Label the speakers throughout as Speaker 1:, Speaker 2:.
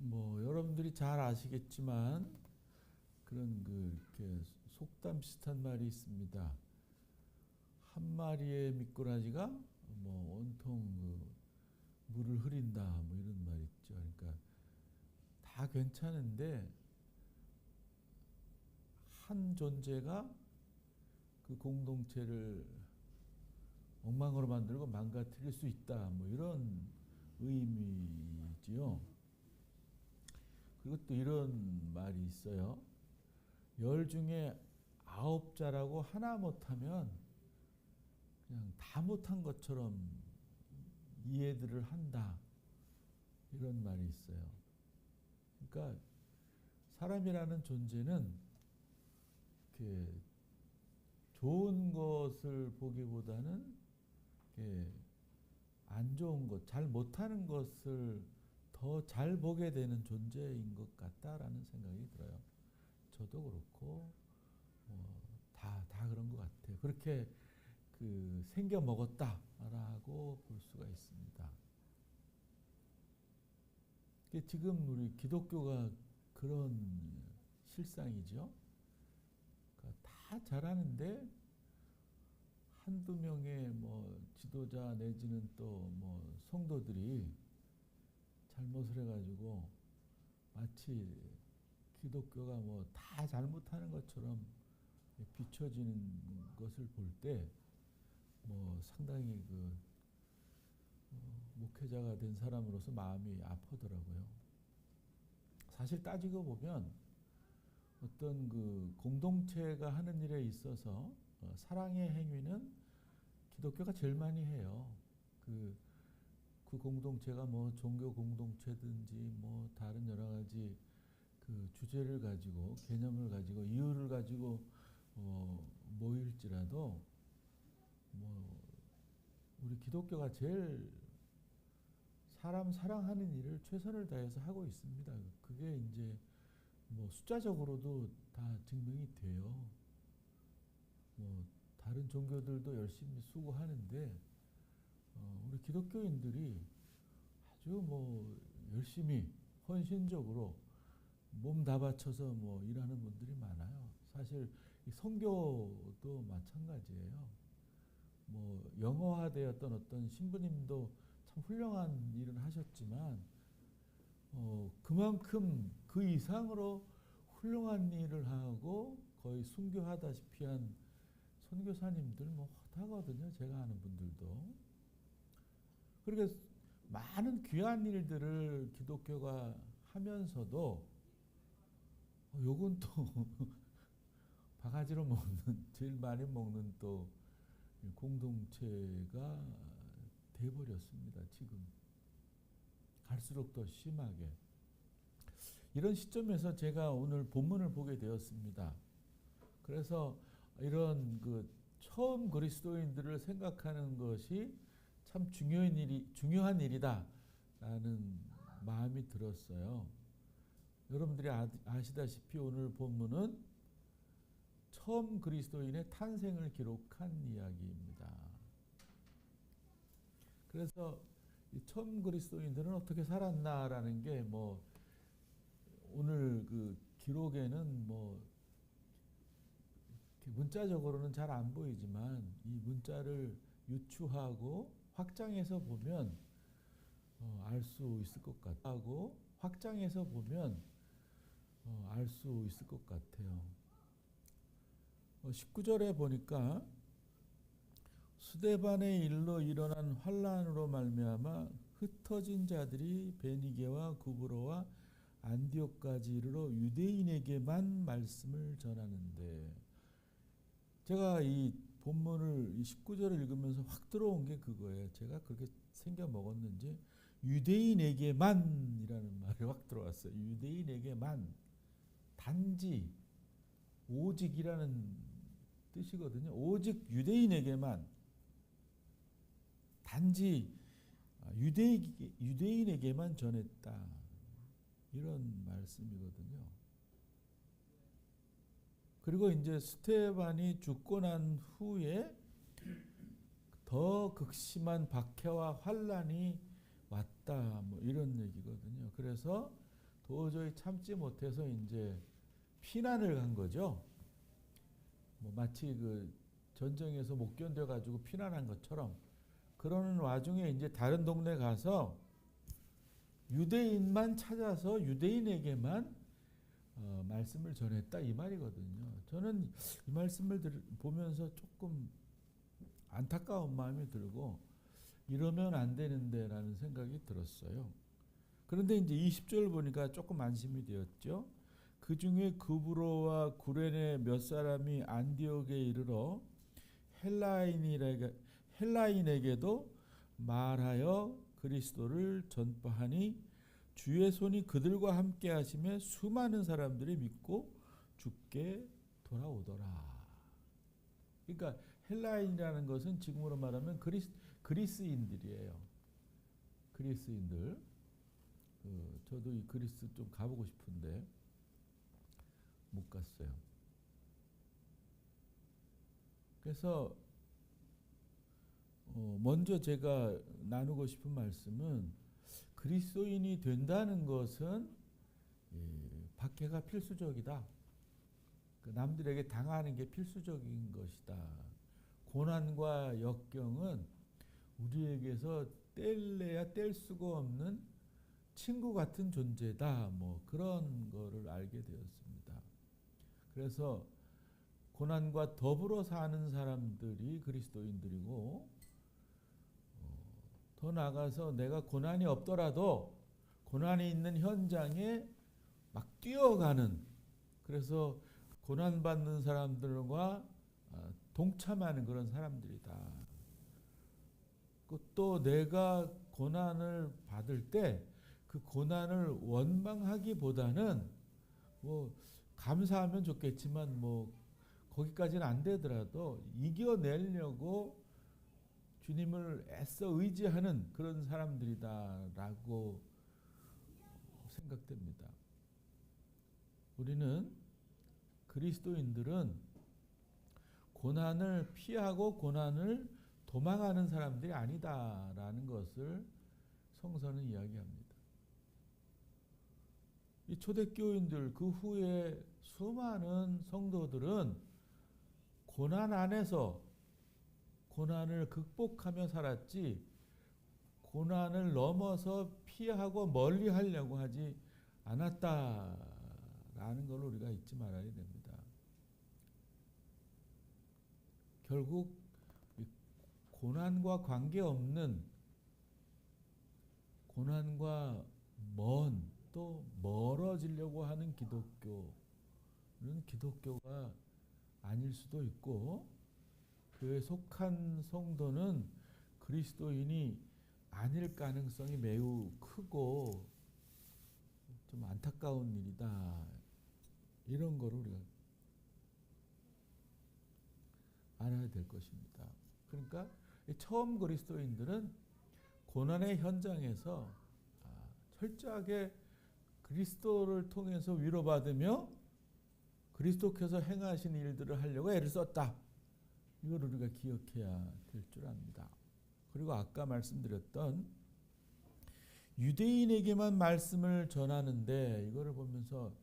Speaker 1: 뭐 여러분들이 잘 아시겠지만 그런 이렇게 속담 비슷한 말이 있습니다. 한 마리의 미꾸라지가 뭐 온통 물을 흐린다 뭐 이런 말 있죠. 그러니까 다 괜찮은데 한 존재가 그 공동체를 엉망으로 만들고 망가뜨릴 수 있다 뭐 이런 의미지요. 그리고 또 이런 말이 있어요. 10 중에 9 잘하고 하나 못하면 그냥 다 못한 것처럼 이해들을 한다. 이런 말이 있어요. 그러니까 사람이라는 존재는 이렇게 좋은 것을 보기보다는 이렇게 안 좋은 것, 잘 못하는 것을 더 잘 보게 되는 존재인 것 같다라는 생각이 들어요. 저도 그렇고 다 그런 것 같아요. 그렇게 생겨 먹었다라고 볼 수가 있습니다. 지금 우리 기독교가 그런 실상이죠. 그러니까 다 잘하는데 한두 명의 뭐 지도자 내지는 또 뭐 성도들이 잘못을 해가지고 마치 기독교가 뭐 다 잘못하는 것처럼 비춰지는 것을 볼 때 뭐 상당히 목회자가 된 사람으로서 마음이 아프더라고요. 사실 따지고 보면 어떤 공동체가 하는 일에 있어서 사랑의 행위는 기독교가 제일 많이 해요. 그 공동체가 뭐 종교 공동체든지 뭐 다른 여러 가지 주제를 가지고 개념을 가지고 이유를 가지고 모일지라도 뭐 우리 기독교가 제일 사람 사랑하는 일을 최선을 다해서 하고 있습니다. 그게 이제 뭐 숫자적으로도 다 증명이 돼요. 뭐 다른 종교들도 열심히 수고하는데 우리 기독교인들이 아주 뭐 열심히 헌신적으로 몸 다 바쳐서 뭐 일하는 분들이 많아요. 사실 이 선교도 마찬가지예요. 뭐 영어화되었던 어떤 신부님도 참 훌륭한 일을 하셨지만 그만큼 그 이상으로 훌륭한 일을 하고 거의 순교하다시피 한 선교사님들 뭐 허다거든요. 제가 아는 분들도. 그러니까 많은 귀한 일들을 기독교가 하면서도 요건 또 바가지로 먹는 제일 많이 먹는 또 공동체가 돼버렸습니다. 지금 갈수록 더 심하게. 이런 시점에서 제가 오늘 본문을 보게 되었습니다. 그래서 이런 처음 그리스도인들을 생각하는 것이 참 중요한 일이다라는 마음이 들었어요. 여러분들이 아시다시피 오늘 본문은 처음 그리스도인의 탄생을 기록한 이야기입니다. 그래서 이 처음 그리스도인들은 어떻게 살았나라는 게 뭐 오늘 기록에는 뭐 문자적으로는 잘 안 보이지만 이 문자를 유추하고 확장해서 보면 알 수 있을 것 같고 확장해서 보면 알 수 있을 것 같아요. 19절에 보니까 스데반의 일로 일어난 환란으로 말미암아 흩어진 자들이 베니게와 구브로와 안디옥까지 이르러 유대인에게만 말씀을 전하는데, 제가 이 본문을 19절을 읽으면서 확 들어온 게 그거예요. 제가 그렇게 생겨 먹었는지 유대인에게만이라는 말이 확 들어왔어요. 유대인에게만, 단지, 오직이라는 뜻이거든요. 오직 유대인에게만, 단지 유대인에게만 전했다. 이런 말씀이거든요. 그리고 이제 스테반이 죽고 난 후에 더 극심한 박해와 환란이 왔다. 뭐 이런 얘기거든요. 그래서 도저히 참지 못해서 이제 피난을 간 거죠. 뭐 마치 그 전쟁에서 못 견뎌가지고 피난한 것처럼. 그러는 와중에 이제 다른 동네 가서 유대인만 찾아서 유대인에게만 말씀을 전했다 이 말이거든요. 저는 이 말씀을 보면서 조금 안타까운 마음이 들고 이러면 안 되는데라는 생각이 들었어요. 그런데 이제 20절 보니까 조금 안심이 되었죠. 그 중에 구브로와 구레네 몇 사람이 안디옥에 이르러 헬라인에게도 말하여 그리스도를 전파하니 주의 손이 그들과 함께 하심에 수많은 사람들이 믿고 주께 돌아오더라. 그러니까 헬라인이라는 것은 지금으로 말하면 그리스인들이에요. 그리스인들. 저도 이 그리스 좀 가보고 싶은데 못 갔어요. 그래서 먼저 제가 나누고 싶은 말씀은 그리스도인이 된다는 것은 박해가 필수적이다. 남들에게 당하는 게 필수적인 것이다. 고난과 역경은 우리에게서 뗄래야 뗄 수가 없는 친구 같은 존재다. 뭐 그런 거를 알게 되었습니다. 그래서 고난과 더불어 사는 사람들이 그리스도인들이고, 더 나아가서 내가 고난이 없더라도 고난이 있는 현장에 막 뛰어가는, 그래서 고난받는 사람들과 동참하는 그런 사람들이다. 또 내가 고난을 받을 때 그 고난을 원망하기보다는 뭐 감사하면 좋겠지만 뭐 거기까지는 안 되더라도 이겨내려고 주님을 애써 의지하는 그런 사람들이다라고 생각됩니다. 우리는 그리스도인들은 고난을 피하고 고난을 도망하는 사람들이 아니다라는 것을 성서는 이야기합니다. 이 초대교인들 그 후에 수많은 성도들은 고난 안에서 고난을 극복하며 살았지 고난을 넘어서 피하고 멀리 하려고 하지 않았다라는 걸 우리가 잊지 말아야 됩니다. 결국 고난과 관계없는, 고난과 또 멀어지려고 하는 기독교는 기독교가 아닐 수도 있고, 그에 속한 성도는 그리스도인이 아닐 가능성이 매우 크고 좀 안타까운 일이다. 이런 거를 우리가 알아야 될 것입니다. 그러니까 처음 그리스도인들은 고난의 현장에서 철저하게 그리스도를 통해서 위로받으며 그리스도께서 행하신 일들을 하려고 애를 썼다. 이걸 우리가 기억해야 될 줄 압니다. 그리고 아까 말씀드렸던 유대인에게만 말씀을 전하는데, 이거를 보면서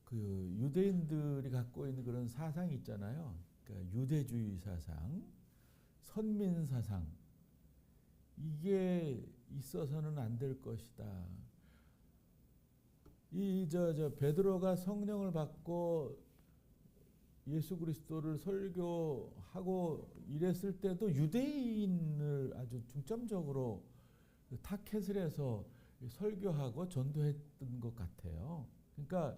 Speaker 1: 그 유대인들이 갖고 있는 그런 사상이 있잖아요. 그러니까 유대주의 사상, 선민 사상, 이게 있어서는 안 될 것이다. 베드로가 성령을 받고 예수 그리스도를 설교하고 이랬을 때도 유대인을 아주 중점적으로 타켓을 해서 설교하고 전도했던 것 같아요. 그러니까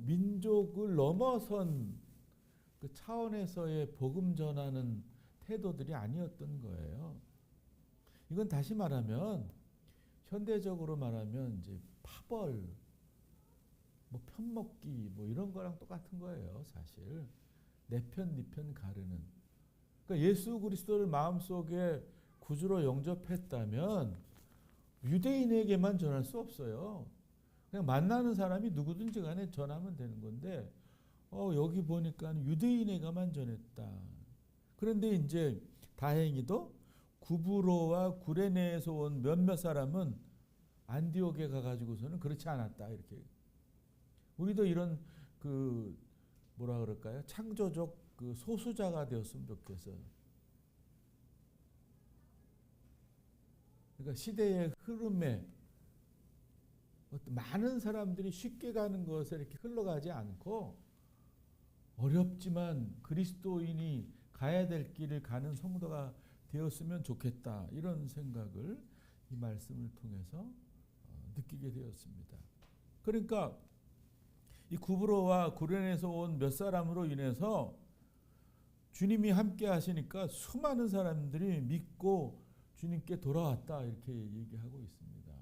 Speaker 1: 민족을 넘어선 그 차원에서의 복음 전하는 태도들이 아니었던 거예요. 이건 다시 말하면, 현대적으로 말하면 이제 파벌, 뭐 편먹기, 뭐 이런 거랑 똑같은 거예요, 사실. 내 편, 네 편 가르는. 그러니까 예수 그리스도를 마음속에 구주로 영접했다면 유대인에게만 전할 수 없어요. 그냥 만나는 사람이 누구든지 간에 전하면 되는 건데, 여기 보니까 유대인에게만 전했다. 그런데 이제 다행히도 구브로와 구레네에서 온 몇몇 사람은 안디옥에 가가지고서는 그렇지 않았다 이렇게. 우리도 이런 그 뭐라 그럴까요? 창조적 그 소수자가 되었으면 좋겠어요. 그러니까 시대의 흐름에 많은 사람들이 쉽게 가는 것에 이렇게 흘러가지 않고 어렵지만 그리스도인이 가야 될 길을 가는 성도가 되었으면 좋겠다. 이런 생각을 이 말씀을 통해서 느끼게 되었습니다. 그러니까 이 구브로와 구레네에서 온 몇 사람으로 인해서 주님이 함께 하시니까 수많은 사람들이 믿고 주님께 돌아왔다 이렇게 얘기하고 있습니다.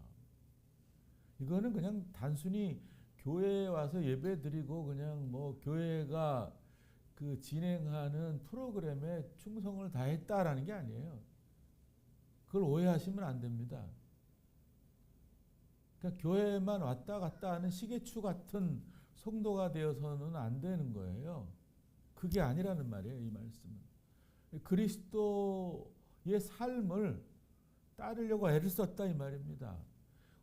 Speaker 1: 이거는 그냥 단순히 교회에 와서 예배 드리고 그냥 뭐 교회가 그 진행하는 프로그램에 충성을 다했다라는 게 아니에요. 그걸 오해하시면 안 됩니다. 그러니까 교회만 왔다 갔다 하는 시계추 같은 성도가 되어서는 안 되는 거예요. 그게 아니라는 말이에요, 이 말씀은. 그리스도의 삶을 따르려고 애를 썼다 이 말입니다.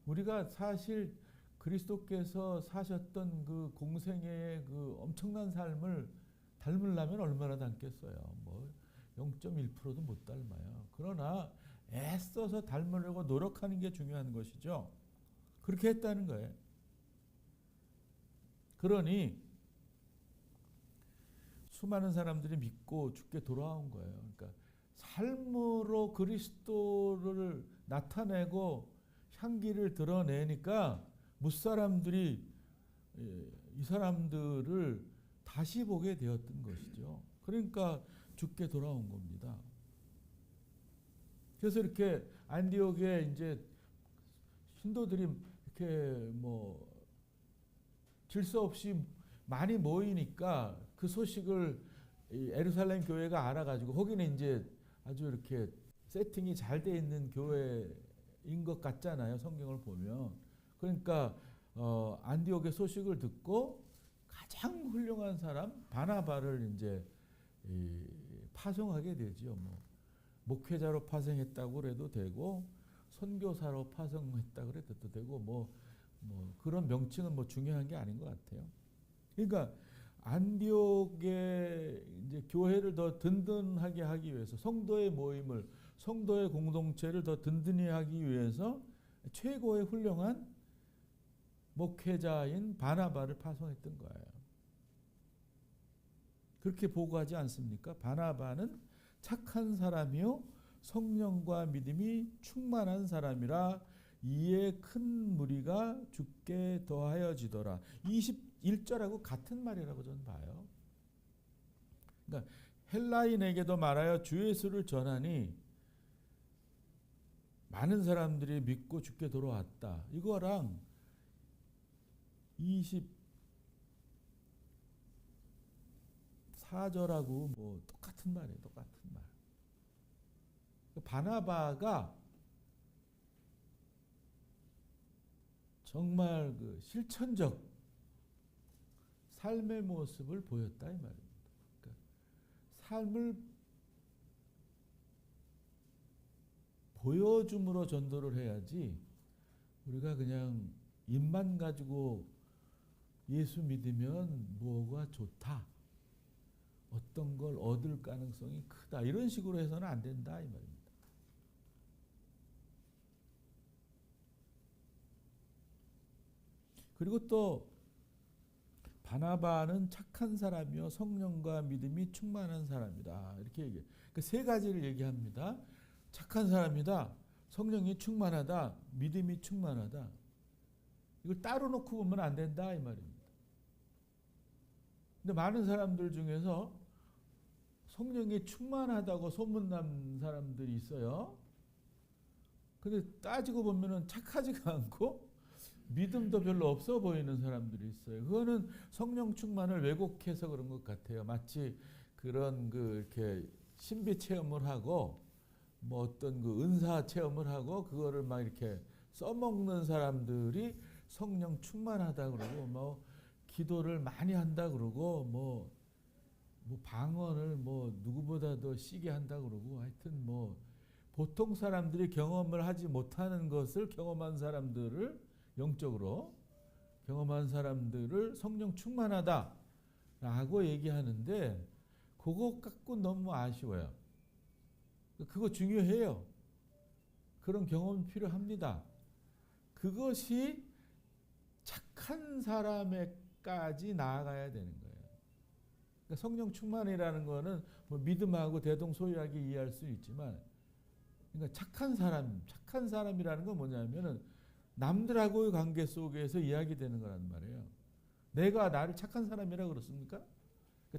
Speaker 1: 우리가 사실 그리스도께서 사셨던 그 공생애의 그 엄청난 삶을 닮으려면 얼마나 닮겠어요. 뭐 0.1%도 못 닮아요. 그러나 애써서 닮으려고 노력하는 게 중요한 것이죠. 그렇게 했다는 거예요. 그러니 수많은 사람들이 믿고 죽게 돌아온 거예요. 그러니까 삶으로 그리스도를 나타내고 향기를 드러내니까 무사람들이 이 사람들을 다시 보게 되었던 것이죠. 그러니까 죽게 돌아온 겁니다. 그래서 이렇게 안디옥에 이제 신도들이 이렇게 뭐 질서 없이 많이 모이니까 그 소식을 예루살렘 교회가 알아가지고 거기는 이제 아주 이렇게 세팅이 잘 돼 있는 교회인 것 같잖아요. 성경을 보면. 그러니까 안디옥의 소식을 듣고 가장 훌륭한 사람 바나바를 이제 파송하게 되죠. 뭐 목회자로 파송했다고 그래도 되고 선교사로 파송했다고 그래도 되고 뭐 그런 명칭은 뭐 중요한 게 아닌 것 같아요. 그러니까 안디옥의 이제 교회를 더 든든하게 하기 위해서 성도의 모임을 성도의 공동체를 더 든든히 하기 위해서 최고의 훌륭한 목회자인 바나바를 파송했던 거예요. 그렇게 보고하지 않습니까? 바나바는 착한 사람이요 성령과 믿음이 충만한 사람이라 이에 큰 무리가 죽게 더하여지더라. 21절하고 같은 말이라고 저는 봐요. 그러니까 헬라인에게도 말하여 주 예수를 전하니 많은 사람들이 믿고 죽게 돌아왔다. 이거랑 24절하고 뭐 똑같은 말이에요. 똑같은 말. 바나바가 정말 그 실천적 삶의 모습을 보였다 이 말입니다. 그러니까 삶을 보여줌으로 전도를 해야지 우리가 그냥 입만 가지고 예수 믿으면 뭐가 좋다, 어떤 걸 얻을 가능성이 크다 이런 식으로 해서는 안 된다 이 말입니다. 그리고 또 바나바는 착한 사람이요 성령과 믿음이 충만한 사람이다 이렇게 얘기해요. 그러니까 세 가지를 얘기합니다. 착한 사람이다, 성령이 충만하다, 믿음이 충만하다. 이걸 따로 놓고 보면 안 된다 이 말입니다. 근데 많은 사람들 중에서 성령이 충만하다고 소문난 사람들이 있어요. 근데 따지고 보면은 착하지가 않고 믿음도 별로 없어 보이는 사람들이 있어요. 그거는 성령 충만을 왜곡해서 그런 것 같아요. 마치 그런 그 이렇게 신비 체험을 하고 뭐 어떤 그 은사 체험을 하고 그거를 막 이렇게 써먹는 사람들이 성령 충만하다 그러고 뭐 기도를 많이 한다 그러고 뭐 방언을 뭐 누구보다도 시게 한다 그러고 하여튼 뭐 보통 사람들이 경험을 하지 못하는 것을 경험한 사람들을 영적으로 경험한 사람들을 성령 충만하다라고 얘기하는데 그거 갖고 너무 아쉬워요. 그거 중요해요. 그런 경험이 필요합니다. 그것이 착한 사람에까지 나아가야 되는 거예요. 그러니까 성령 충만이라는 거는 뭐 믿음하고 대동소이하게 이해할 수 있지만, 그러니까 착한 사람이라는 건 뭐냐면은 남들하고의 관계 속에서 이야기되는 거란 말이에요. 내가 나를 착한 사람이라고 그렇습니까?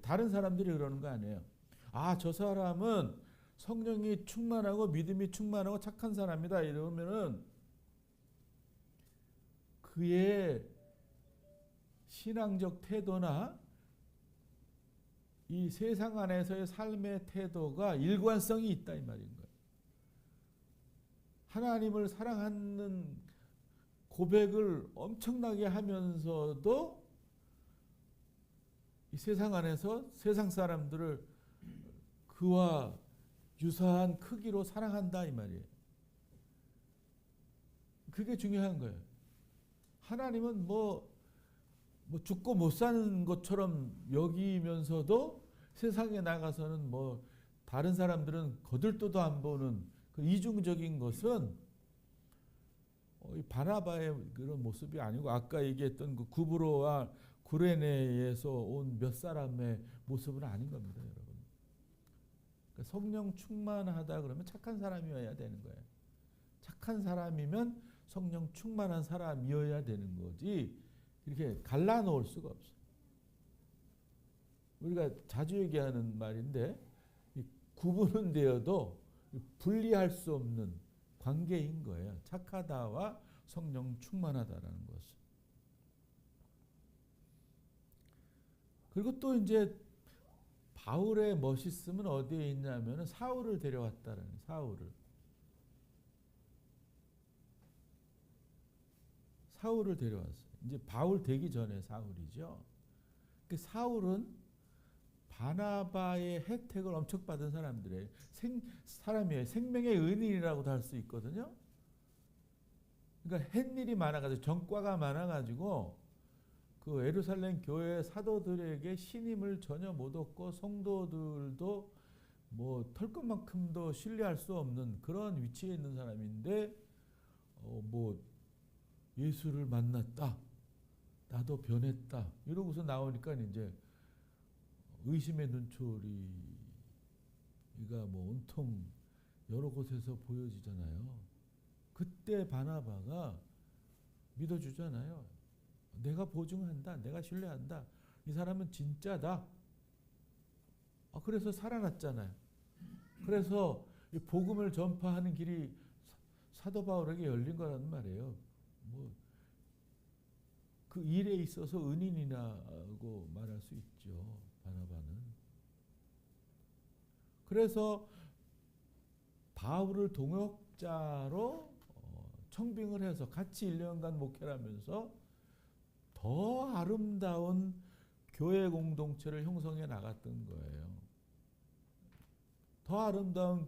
Speaker 1: 다른 사람들이 그러는 거 아니에요. 아, 저 사람은 성령이 충만하고 믿음이 충만하고 착한 사람이다 이러면은 그의 신앙적 태도나 이 세상 안에서의 삶의 태도가 일관성이 있다 이 말인 거예요. 하나님을 사랑하는 고백을 엄청나게 하면서도 이 세상 안에서 세상 사람들을 그와 유사한 크기로 사랑한다 이 말이에요. 그게 중요한 거예요. 하나님은 뭐 죽고 못 사는 것처럼 여기면서도 세상에 나가서는 뭐 다른 사람들은 거들떠도 안 보는 그 이중적인 것은 이 바나바의 그런 모습이 아니고 아까 얘기했던 그 구브로와 구레네에서 온 몇 사람의 모습은 아닌 겁니다, 여러분. 그러니까 성령 충만하다 그러면 착한 사람이어야 되는 거예요. 착한 사람이면 성령 충만한 사람이어야 되는 거지 이렇게 갈라놓을 수가 없어요. 우리가 자주 얘기하는 말인데 구분은 되어도 분리할 수 없는 관계인 거예요. 착하다와 성령 충만하다라는 것은. 그리고 또 이제 바울의 멋있음은 어디에 있냐면은 사울을 데려왔다라는 사울을 데려왔어요. 이제 바울 되기 전에 사울이죠. 그 사울은 바나바의 혜택을 엄청 받은 사람이에요. 생명의 은인이라고도 할 수 있거든요. 그러니까 햇일이 많아가지고 전과가 많아가지고 그 예루살렘 교회 사도들에게 신임을 전혀 못 얻고 성도들도 뭐 털 것만큼도 신뢰할 수 없는 그런 위치에 있는 사람인데 뭐 예수를 만났다. 나도 변했다. 이러고서 나오니까 이제 의심의 눈초리가 뭐 온통 여러 곳에서 보여지잖아요. 그때 바나바가 믿어주잖아요. 내가 보증한다. 내가 신뢰한다. 이 사람은 진짜다. 그래서 살아났잖아요. 그래서 이 복음을 전파하는 길이 사도 바울에게 열린 거란 말이에요. 뭐 그 일에 있어서 은인이라고 말할 수 있죠. 바나바는. 그래서 바울을 동역자로 청빙을 해서 같이 1년간 목회를 하면서 더 아름다운 교회 공동체를 형성해 나갔던 거예요. 더 아름다운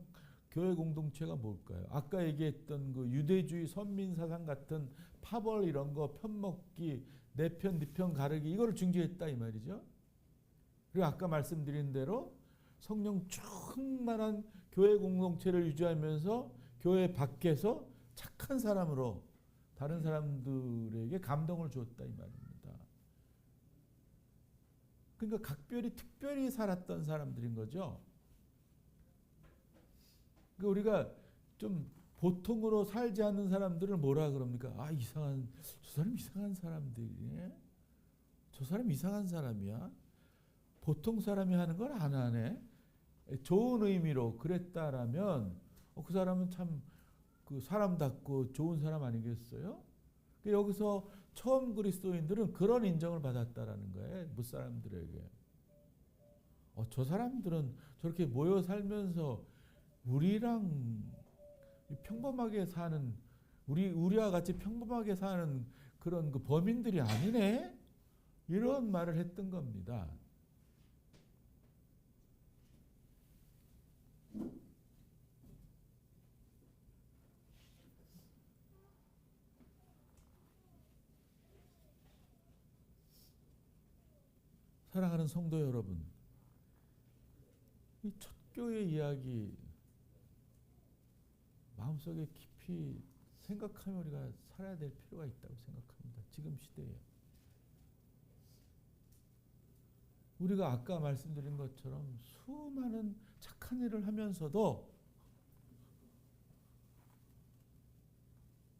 Speaker 1: 교회 공동체가 뭘까요? 아까 얘기했던 그 유대주의 선민사상 같은 파벌 이런 거 편먹기, 내 편, 네 편 가르기 이거를 중지했다 이 말이죠. 그리고 아까 말씀드린 대로 성령 충만한 교회 공동체를 유지하면서 교회 밖에서 착한 사람으로 다른 사람들에게 감동을 줬다 이 말입니다. 그러니까 각별히 특별히 살았던 사람들인 거죠. 그러니까 우리가 좀 보통으로 살지 않는 사람들을 뭐라 그럽니까? 저 사람 이상한 사람들이네. 저 사람 이상한 사람이야. 보통 사람이 하는 걸 안 하네. 좋은 의미로 그랬다라면 그 사람은 참 그 사람답고 좋은 사람 아니겠어요? 여기서 처음 그리스도인들은 그런 인정을 받았다라는 거예요. 무사람들에게. 저 사람들은 저렇게 모여 살면서 우리랑 평범하게 사는 우리와 같이 평범하게 사는 그런 그 범인들이 아니네. 이런 말을 했던 겁니다. 사랑하는 성도 여러분, 이 첫교회 이야기 마음속에 깊이 생각하며 우리가 살아야 될 필요가 있다고 생각합니다. 지금 시대에. 우리가 아까 말씀드린 것처럼 수많은 착한 일을 하면서도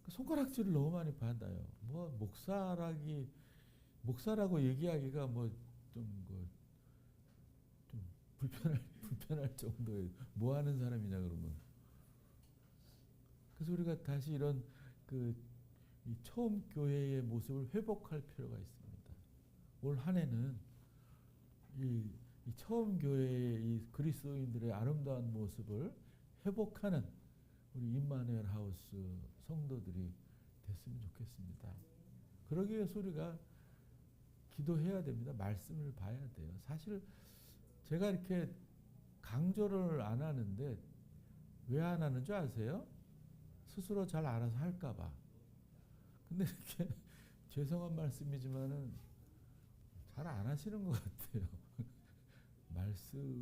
Speaker 1: 손가락질을 너무 많이 받아요. 뭐 목사라고 얘기하기가 좀 불편할 정도의 뭐 하는 사람이냐 그러면. 그래서 우리가 다시 이런 이 처음 교회의 모습을 회복할 필요가 있습니다. 올 한 해는 이 처음 교회의 이 그리스도인들의 아름다운 모습을 회복하는 우리 임마누엘 하우스 성도들이 됐으면 좋겠습니다. 그러기 위해서 우리가 기도해야 됩니다. 말씀을 봐야 돼요. 사실 제가 이렇게 강조를 안 하는데 왜 안 하는 줄 아세요? 스스로 잘 알아서 할까 봐. 근데 이렇게 죄송한 말씀이지만은 잘 안 하시는 것 같아요. 말씀하고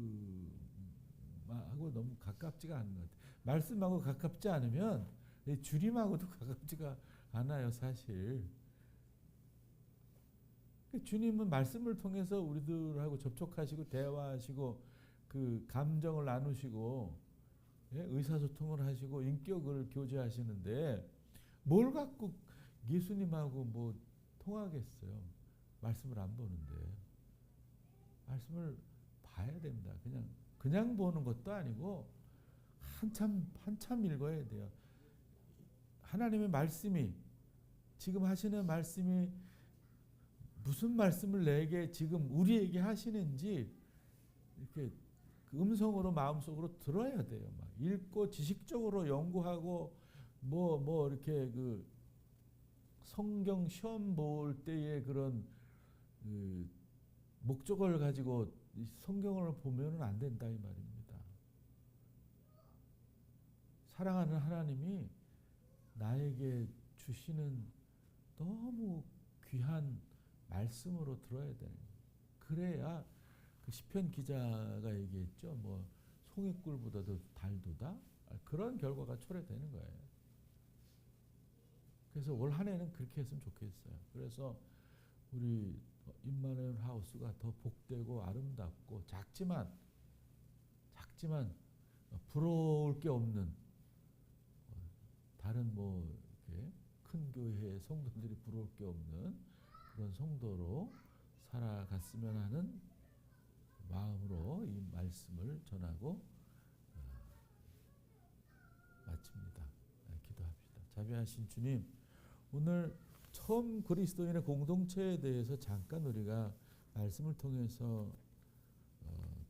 Speaker 1: 너무 가깝지가 않은 것 같아요. 말씀하고 가깝지 않으면 주님하고도 가깝지가 않아요, 사실. 주님은 말씀을 통해서 우리들하고 접촉하시고 대화하시고 그 감정을 나누시고 의사소통을 하시고 인격을 교제하시는데 뭘 갖고 예수님하고 뭐 통하겠어요. 말씀을 안 보는데. 말씀을 봐야 됩니다. 그냥 보는 것도 아니고 한참 읽어야 돼요. 하나님의 말씀이 지금 하시는 말씀이 무슨 말씀을 내게 지금 우리에게 하시는지 이렇게 그 음성으로 마음속으로 들어야 돼요. 막 읽고 지식적으로 연구하고 뭐 이렇게 그 성경 시험 볼 때의 그런 목적을 가지고 성경을 보면은 안 된다 이 말입니다. 사랑하는 하나님이 나에게 주시는 너무 귀한 말씀으로 들어야 되는 거예요. 그래야 그 시편 기자가 얘기했죠. 뭐 송이꿀보다도 달도다. 그런 결과가 초래되는 거예요. 그래서 올 한 해는 그렇게 했으면 좋겠어요. 그래서 우리 임마누엘 하우스가 더 복되고 아름답고 작지만 부러울 게 없는 다른 뭐 이렇게 큰 교회의 성도들이 부러울 게 없는 그런 성도로 살아갔으면 하는 마음으로 이 말씀을 전하고 마칩니다. 기도합시다. 자비하신 주님, 오늘 처음 그리스도인의 공동체에 대해서 잠깐 우리가 말씀을 통해서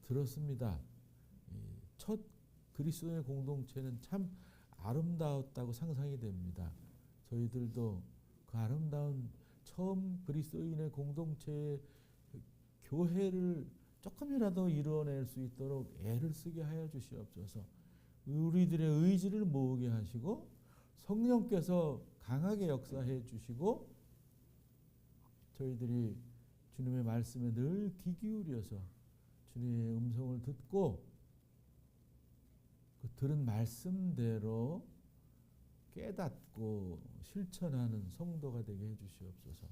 Speaker 1: 들었습니다. 첫 그리스도인의 공동체는 참 아름다웠다고 상상이 됩니다. 저희들도 그 아름다운 처음 그리스도인의 공동체의 교회를 조금이라도 이뤄낼 수 있도록 애를 쓰게 하여 주시옵소서. 우리들의 의지를 모으게 하시고 성령께서 강하게 역사해 주시고 저희들이 주님의 말씀에 늘 귀 기울여서 주님의 음성을 듣고 그 들은 말씀대로 깨닫고 실천하는 성도가 되게 해주시옵소서.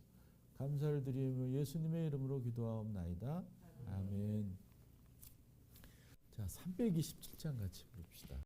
Speaker 1: 감사를 드리며 예수님의 이름으로 기도하옵나이다. 아멘. 자, 327장 같이 부릅시다.